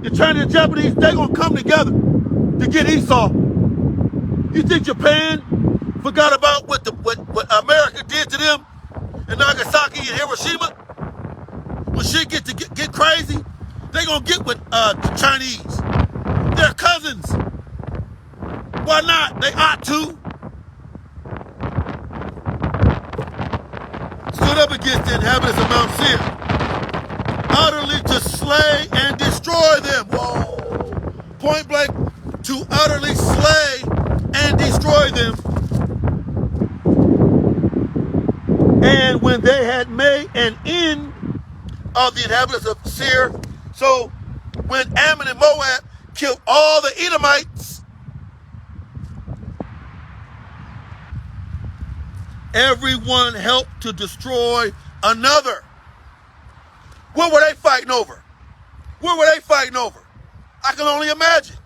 The Chinese and Japanese, they're going to come together to get Esau. You think Japan forgot about what America did to them in Nagasaki and Hiroshima? When shit get crazy, they gonna get with the Chinese. They're cousins. Why not? They ought to. Stood up against the inhabitants of Mount Seir, utterly to slay and destroy them. Whoa! Point blank, to utterly slay and destroy them. And when they had made an end of the inhabitants of Seir, so when Ammon and Moab killed all the Edomites, everyone helped to destroy another. What were they fighting over? I can only imagine.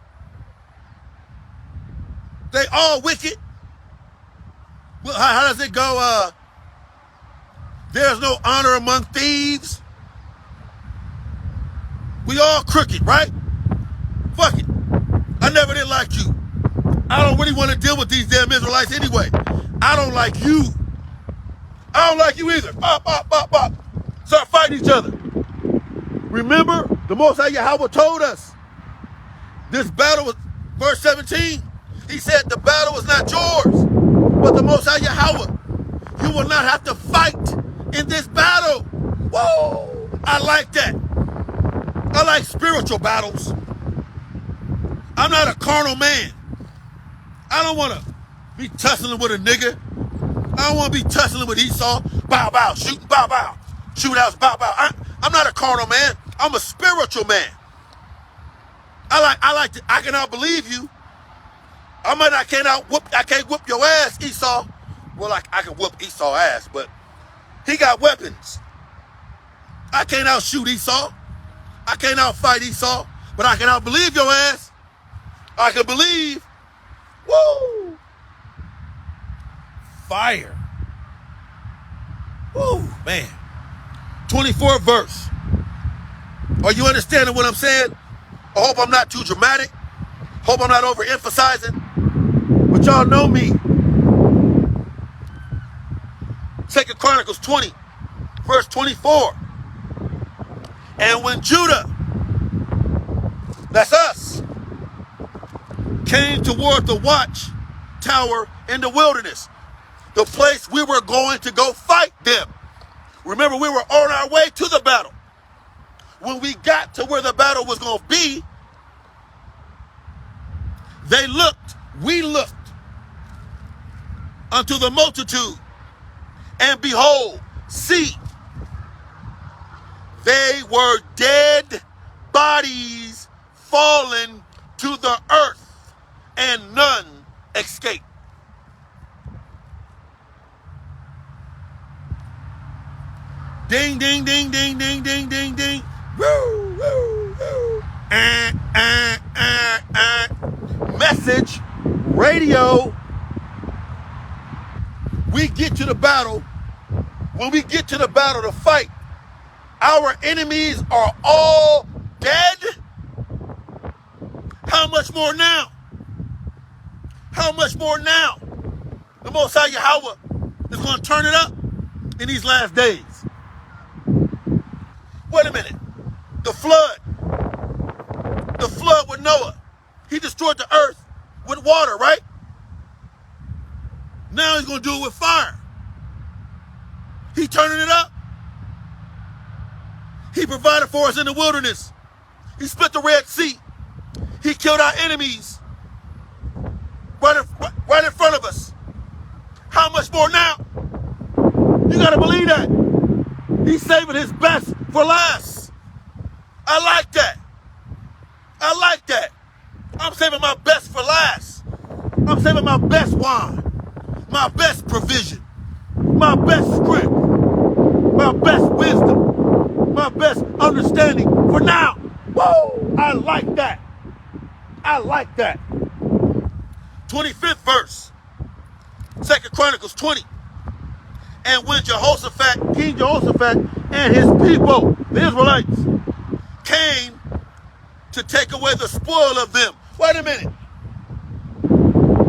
They all wicked. Well, how does it go? There's no honor among thieves. We all crooked, right? Fuck it. I never did like you. I don't really want to deal with these damn Israelites anyway. I don't like you. I don't like you either. Bop. Start fighting each other. Remember, the Most High Yahweh told us this battle was, verse 17, he said the battle was not yours, but the Most High Yahweh. You will not have to fight in this battle. Whoa! I like that. I like spiritual battles. I'm not a carnal man. I don't want to be tussling with a nigga. I don't want to be tussling with Esau. Bow, bow, shooting, bow, bow. Shootouts, bow, bow. I'm not a carnal man. I'm a spiritual man. I can outbelieve you. I can't whoop your ass, Esau. Well, I can whoop Esau's ass, but he got weapons. I can't outshoot Esau. I can't outfight Esau, but I can outbelieve your ass. I can believe. Woo! Fire. Woo, man. 24th verse. Are you understanding what I'm saying? I hope I'm not too dramatic. Hope I'm not overemphasizing. But y'all know me. 2 Chronicles 20, verse 24. And when Judah, that's us, came toward the watch tower in the wilderness, the place we were going to go fight them. Remember, we were on our way to the battle. When we got to where the battle was going to be, we looked unto the multitude, and behold, see, they were dead bodies fallen to the earth, and none escaped. Ding, ding, ding, ding, ding, ding, ding, ding. Woo, woo, woo. Message radio. We get to the battle. When we get to the battle to fight, our enemies are all dead. How much more now? How much more now? The Most High Yahweh is going to turn it up in these last days. Wait a minute. The flood with Noah, he destroyed the earth with water, right? Now he's going to do it with fire. He turning it up. He provided for us in the wilderness. He split the Red Sea. He killed our enemies right in front of us. How much more now? You got to believe that. He's saving his best for last. I like that. I like that. I'm saving my best for last. I'm saving my best wine, my best provision, my best strength, my best wisdom, my best understanding for now. Whoa! I like that. I like that. 25th verse, 2 Chronicles 20. And when King Jehoshaphat and his people, the Israelites, came to take away the spoil of them. Wait a minute.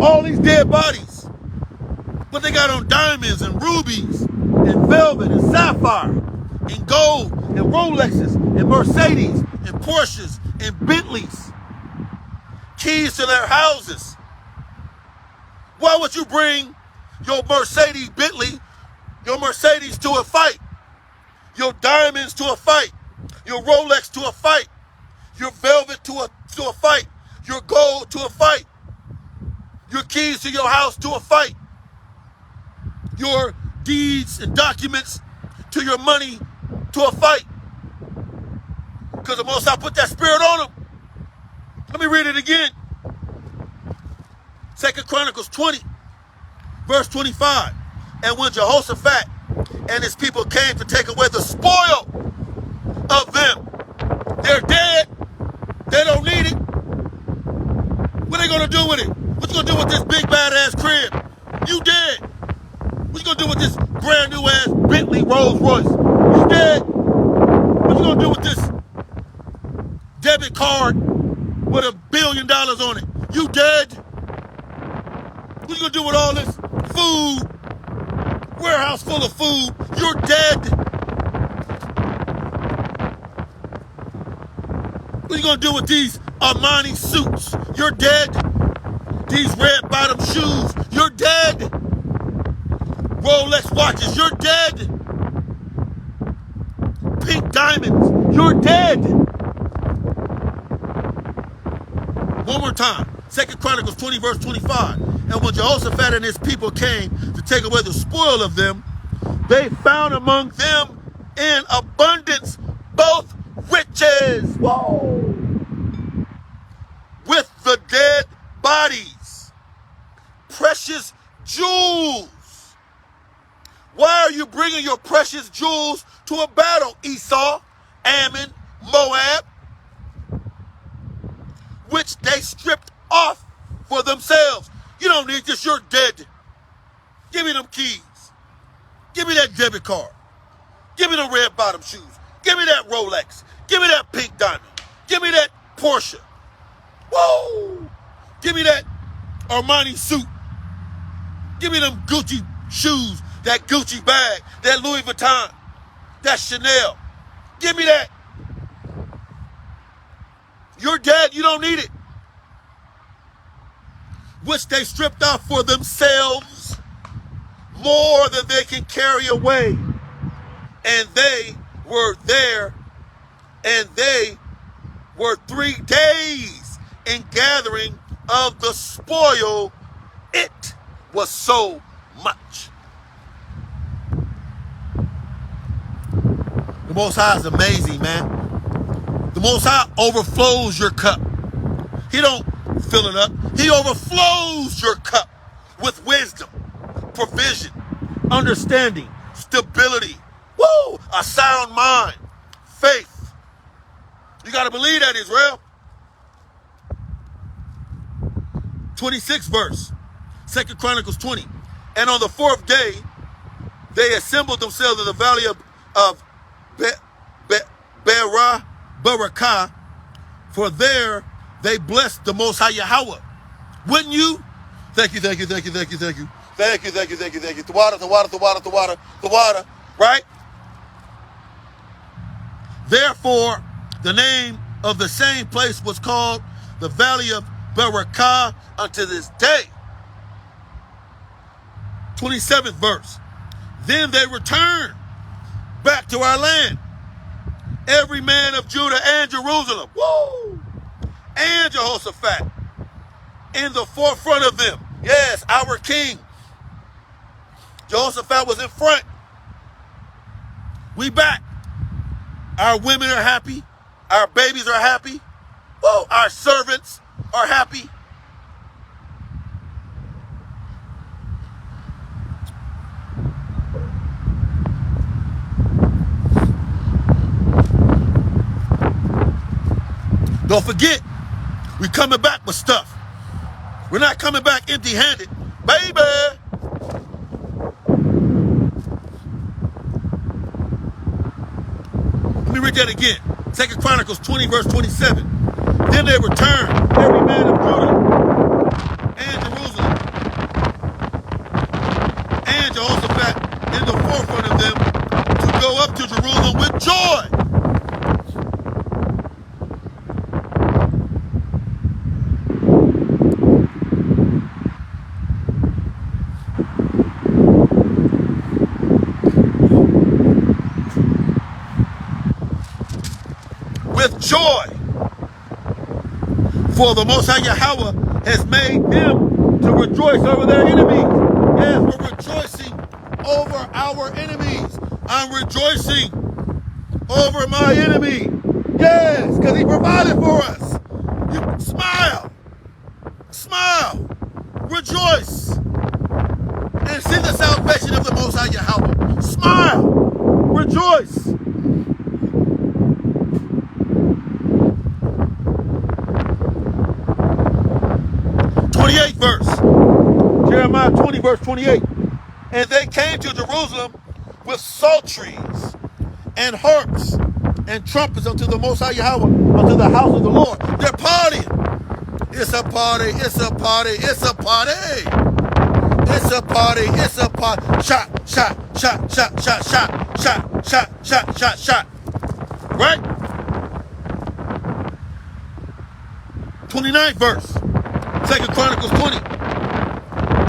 All these dead bodies, but they got on diamonds and rubies and velvet and sapphire and gold and Rolexes and Mercedes and Porsches and Bentleys, keys to their houses. Why would you bring your Mercedes Bentley, your Mercedes to a fight, your diamonds to a fight, your Rolex to a fight, your velvet to a fight, your gold to a fight, your keys to your house to a fight, your deeds and documents to your money to a fight? Because the Most High put that spirit on them. Let me read it again. 2 Chronicles 20, verse 25. And when Jehoshaphat and his people came to take away the spoil of them, they're dead. They don't need it. What are they going to do with it? What you going to do with this big badass crib? You dead. What you going to do with this brand new ass Bentley Rolls Royce? You dead. What you going to do with this debit card with $1 billion on it? You dead. What you going to do with all this food? Warehouse full of food. You're dead. What you gonna do with these Armani suits? You're dead. These red bottom shoes, you're dead. Rolex watches, you're dead. Pink diamonds, you're dead. One more time. 2 Chronicles 20, verse 25. And when Jehoshaphat and his people came to take away the spoil of them, they found among them in abundance both riches, whoa, with the dead bodies, precious jewels. Why are you bringing your precious jewels to a battle, Esau, Ammon, Moab, which they stripped off for themselves? You don't need this, you're dead. Give me them keys. Give me that debit card. Give me the red bottom shoes. Give me that Rolex. Give me that pink diamond. Give me that Porsche. Whoa! Give me that Armani suit. Give me them Gucci shoes, that Gucci bag, that Louis Vuitton, that Chanel. Give me that. You're dead, you don't need it. Which they stripped off for themselves, more than they can carry away. And they were there, and they were 3 days in gathering of the spoil, it was so much. The Most High is amazing, man. The Most High overflows your cup. He don't fill it up. He overflows your cup with wisdom, provision, understanding, stability, a sound mind, faith. You got to believe that, Israel. 26th verse, 2 Chronicles 20. And on the 4th day, they assembled themselves in the valley of Barakah, for there they blessed the Most High Yahweh. Wouldn't you? Thank you, thank you, thank you, thank you, thank you. Thank you, thank you, thank you, thank you. The water, right? Therefore, the name of the same place was called the Valley of Barakah unto this day. 27th verse. Then they returned back to our land, every man of Judah and Jerusalem, and Jehoshaphat in the forefront of them. Yes, our king. Jehoshaphat was in front. We back. Our women are happy. Our babies are happy. Our servants are happy. Don't forget, we're coming back with stuff. We're not coming back empty-handed, baby. Let me read that again. 2 Chronicles 20, verse 27. Then they returned, every man of Judah and Jerusalem, and Jehoshaphat in the forefront of them, to go up to Jerusalem with joy. With joy, for the Most High Yahweh has made them to rejoice over their enemies. Yes, we're rejoicing over our enemies. I'm rejoicing over my enemy. Yes, because he provided for us. You smile, smile, rejoice, and see the salvation of the Most High Yahweh. Smile, rejoice. Verse, Jeremiah 20, verse 28. And they came to Jerusalem with psalteries and harps and trumpets unto the Most High Yahweh, unto the house of the Lord. They're partying. It's a party, it's a party, it's a party. It's a party, it's a party. Shot, shot, shot, shot, shot, shot, shot, shot, shot, shot, shot. Right? 29th verse. 2 Chronicles 20.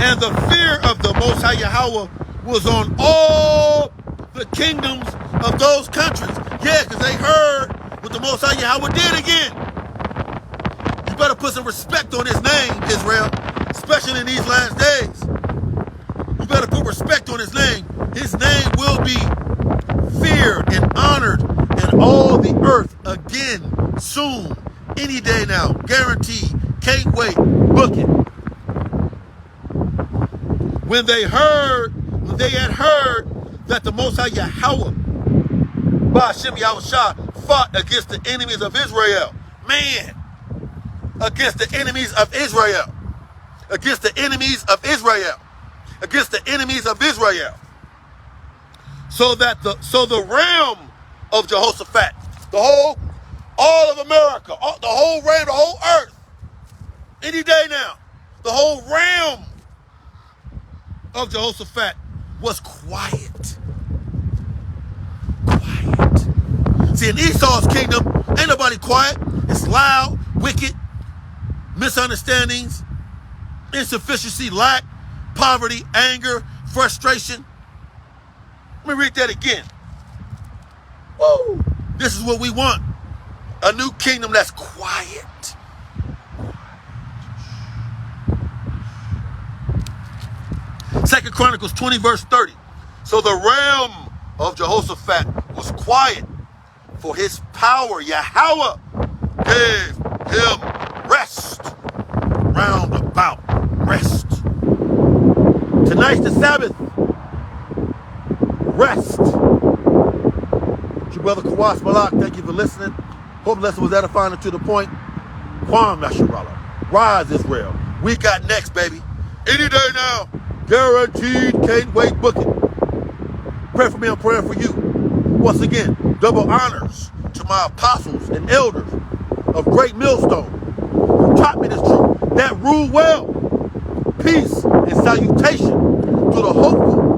And the fear of the Most High Yahweh was on all the kingdoms of those countries. Yeah, because they heard what the Most High Yahweh did again. You better put some respect on his name, Israel, especially in these last days. You better put respect on his name. His name will be feared and honored in all the earth again soon. Any day now. Guaranteed. Can't wait. Book it. When they had heard that the Most High Yahweh, Ba'ashem Yahushua, fought against the enemies of Israel. Man, against the enemies of Israel. Against the enemies of Israel. Against the enemies of Israel. So the realm of Jehoshaphat, all of America, the whole realm, the whole earth, any day now, the whole realm of Jehoshaphat was quiet. Quiet. See, in Esau's kingdom, ain't nobody quiet. It's loud, wicked, misunderstandings, insufficiency, lack, poverty, anger, frustration. Let me read that again. Woo! This is what we want. A new kingdom that's quiet. 2 Chronicles 20 verse 30. So the realm of Jehoshaphat was quiet, for his power, Yahweh, gave him rest. Round about rest. Tonight's the Sabbath. Rest. It's your brother Kawas Malak. Thank you for listening. Hope the lesson was edifying and to the point. Kwam Nasharallah. Rise, Israel. We got next, baby. Any day now. Guaranteed. Can't wait. Book it. Pray for me. I'm praying for you. Once again, double honors to my apostles and elders of Great Millstone who taught me this truth. That rule well. Peace and salutation to the hopeful